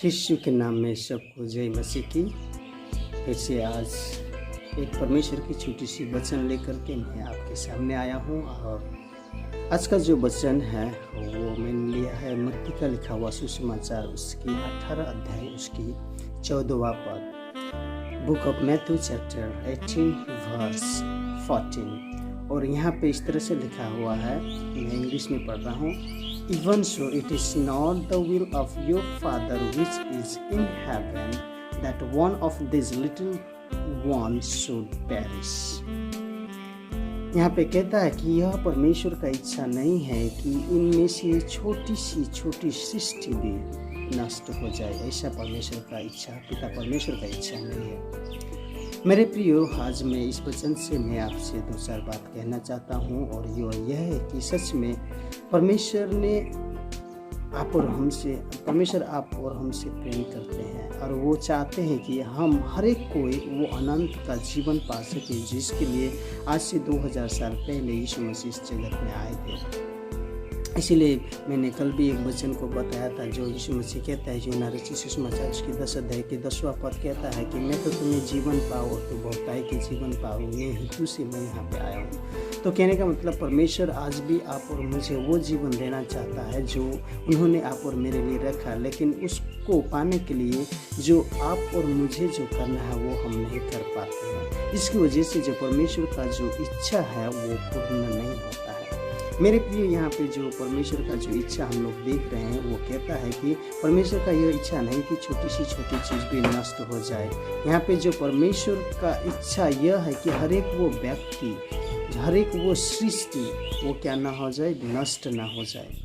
यीशु के नाम में सबको जय मसीह की। फिर से आज एक परमेश्वर की छोटी सी वचन लेकर के मैं आपके सामने आया हूँ। और आज का जो वचन है वो मैंने लिया है मत्ती का लिखा हुआ सुसमाचार उसकी 18 अध्याय उसकी 14वां पद, book of Matthew chapter 18 verse 14। और यहाँ पे इस तरह से लिखा हुआ है, मैं इंग्लिश में पढ़ रहा हूँ। Even so, it is not the will of your Father which is in heaven that one of these little ones should perish. यहाँ पे कहता है कि यह परमेश्वर का इच्छा नहीं है कि इनमें से छोटी सृष्टि भी नष्ट हो जाए। ऐसा परमेश्वर का इच्छा, पिता परमेश्वर का इच्छा नहीं है। मेरे प्रियो, आज मैं इस वचन से मैं आपसे दो चार बात कहना चाहता हूँ। और यह है कि सच में परमेश्वर आप और हमसे प्रेम करते हैं और वो चाहते हैं कि हम हर एक कोई वो अनंत का जीवन पा सके, जिसके लिए आज से 2000 साल पहले यीशु मसीह इस जगत में आए थे। इसीलिए मैंने कल भी एक वचन को बताया था जो यीशु मसीह कहता है, यूहन्ना रचित सुसमाचार उसकी 10 अध्याय के 10वां पद कहता है कि मैं तो तुम्हें जीवन पाऊँ और तुम बहुतायी के जीवन पाओ, ये हेतु से मैं यहाँ पे आया हूँ। तो कहने का मतलब परमेश्वर आज भी आप और मुझे वो जीवन देना चाहता है जो उन्होंने आप और मेरे लिए रखा, लेकिन उसको पाने के लिए जो आप और मुझे जो करना है वो हम नहीं कर पाते हैं। इसकी वजह से जो परमेश्वर का जो इच्छा है वो पूर्ण नहीं होता है। मेरे प्रिय, यहाँ पे जो परमेश्वर का जो इच्छा हम लोग देख रहे हैं वो कहता है कि परमेश्वर का यह इच्छा नहीं कि छोटी चीज़ भी नष्ट हो जाए। यहाँ पे जो परमेश्वर का इच्छा यह है कि हर एक वो व्यक्ति, हर एक वो सृष्टि वो क्या ना हो जाए, नष्ट ना हो जाए।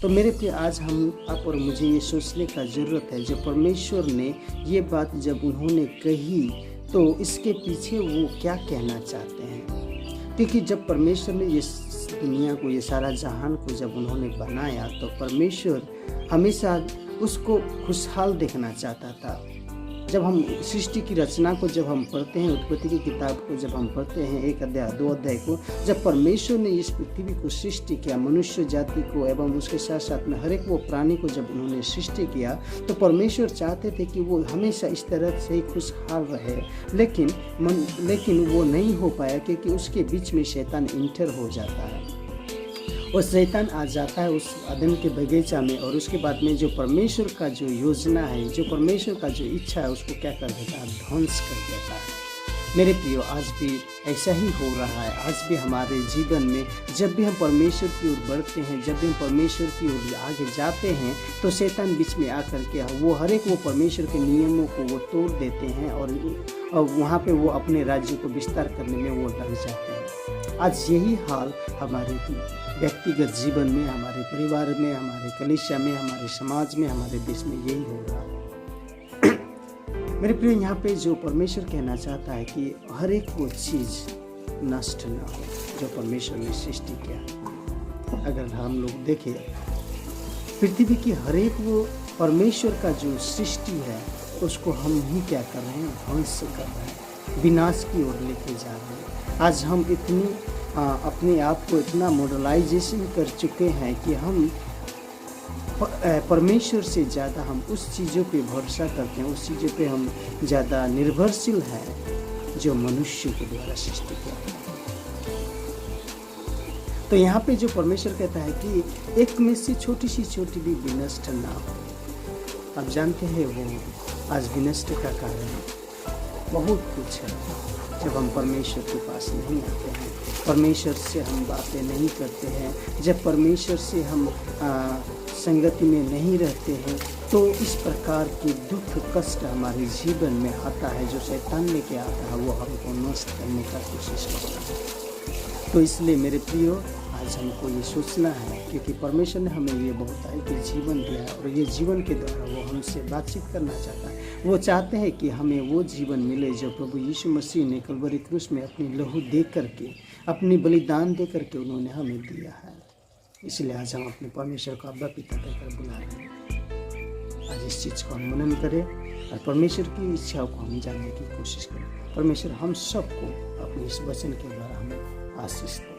तो मेरे प्रिय, आज हम आप और मुझे ये सोचने का ज़रूरत है, जब परमेश्वर ने ये बात जब उन्होंने कही तो इसके पीछे वो क्या कहना चाहते हैं। क्योंकि जब परमेश्वर ने ये दुनिया को, ये सारा जहान को जब उन्होंने बनाया तो परमेश्वर हमेशा उसको खुशहाल देखना चाहता था। जब हम सृष्टि की रचना को जब हम पढ़ते हैं, उत्पत्ति की किताब को जब हम पढ़ते हैं 1 अध्याय 2 अध्याय को, जब परमेश्वर ने इस पृथ्वी को सृष्टि किया, मनुष्य जाति को एवं उसके साथ साथ में हर एक वो प्राणी को जब उन्होंने सृष्टि किया तो परमेश्वर चाहते थे कि वो हमेशा इस तरह से ही खुशहाल रहे। लेकिन वो नहीं हो पाया क्योंकि उसके बीच में शैतान इंटर हो जाता है और शैतान आ जाता है उस अदन के बगीचा में। और उसके बाद में जो परमेश्वर का जो योजना है, जो परमेश्वर का जो इच्छा है, उसको क्या कर देता है, ध्वंस कर देता है। मेरे प्रियो, आज भी ऐसा ही हो रहा है। आज भी हमारे जीवन में जब भी हम परमेश्वर की ओर बढ़ते हैं, जब भी हम परमेश्वर की ओर आगे जाते हैं तो शैतान बीच में आकर के वो हर एक वो परमेश्वर के नियमों को वो तोड़ देते हैं और वहाँ पे वो अपने राज्य को विस्तार करने में वो लग जाते हैं। आज यही हाल हमारे व्यक्तिगत जीवन में, हमारे परिवार में, हमारे कलीसिया में, हमारे समाज में, हमारे देश में यही हो रहा है। मेरे प्रिय, यहाँ पे जो परमेश्वर कहना चाहता है कि हर एक वो चीज़ नष्ट ना हो जो परमेश्वर ने सृष्टि किया। अगर हम लोग देखें पृथ्वी की हर एक वो परमेश्वर का जो सृष्टि है उसको हम ही क्या कर रहे हैं, ध्वंस कर रहे हैं, विनाश की ओर लेके जा रहे हैं। आज हम अपने आप को इतना मॉडर्नाइजेशन कर चुके हैं कि हम परमेश्वर से ज़्यादा हम उस चीज़ों पे भरोसा करते हैं, उस चीज़ों पे हम ज़्यादा निर्भरशील हैं जो मनुष्य के द्वारा सृष्टि किया है। तो यहाँ पे जो परमेश्वर कहता है कि एक में से छोटी भी विनष्ट ना हो। आप जानते हैं वो आज विनष्ट का कारण बहुत कुछ है। जब हम परमेश्वर के पास नहीं आते हैं, परमेश्वर से हम बातें नहीं करते हैं, जब परमेश्वर से हम संगति में नहीं रहते हैं, तो इस प्रकार के दुख कष्ट हमारे जीवन में आता है। जो शैतान लेके आता है वो हमको नष्ट करने का कोशिश करता है। तो इसलिए मेरे प्रियो, आज हमको ये सोचना है, क्योंकि परमेश्वर ने हमें ये बहुतायी के जीवन दिया है और ये जीवन के द्वारा वो हमसे बातचीत करना चाहता है। वो चाहते हैं कि हमें वो जीवन मिले जो प्रभु यीशु मसीह ने कलवरी क्रूस में अपनी लहू दे करके, अपनी बलिदान दे करके उन्होंने हमें दिया है। इसलिए आज हम अपने परमेश्वर को अब्बा पिता कहकर बुला रहे हैं। आज इस चीज़ को हम मनन करें और परमेश्वर की इच्छाओं को हम जानने की कोशिश करें। परमेश्वर हम सबको अपने इस वचन के द्वारा हमें आशीष दे।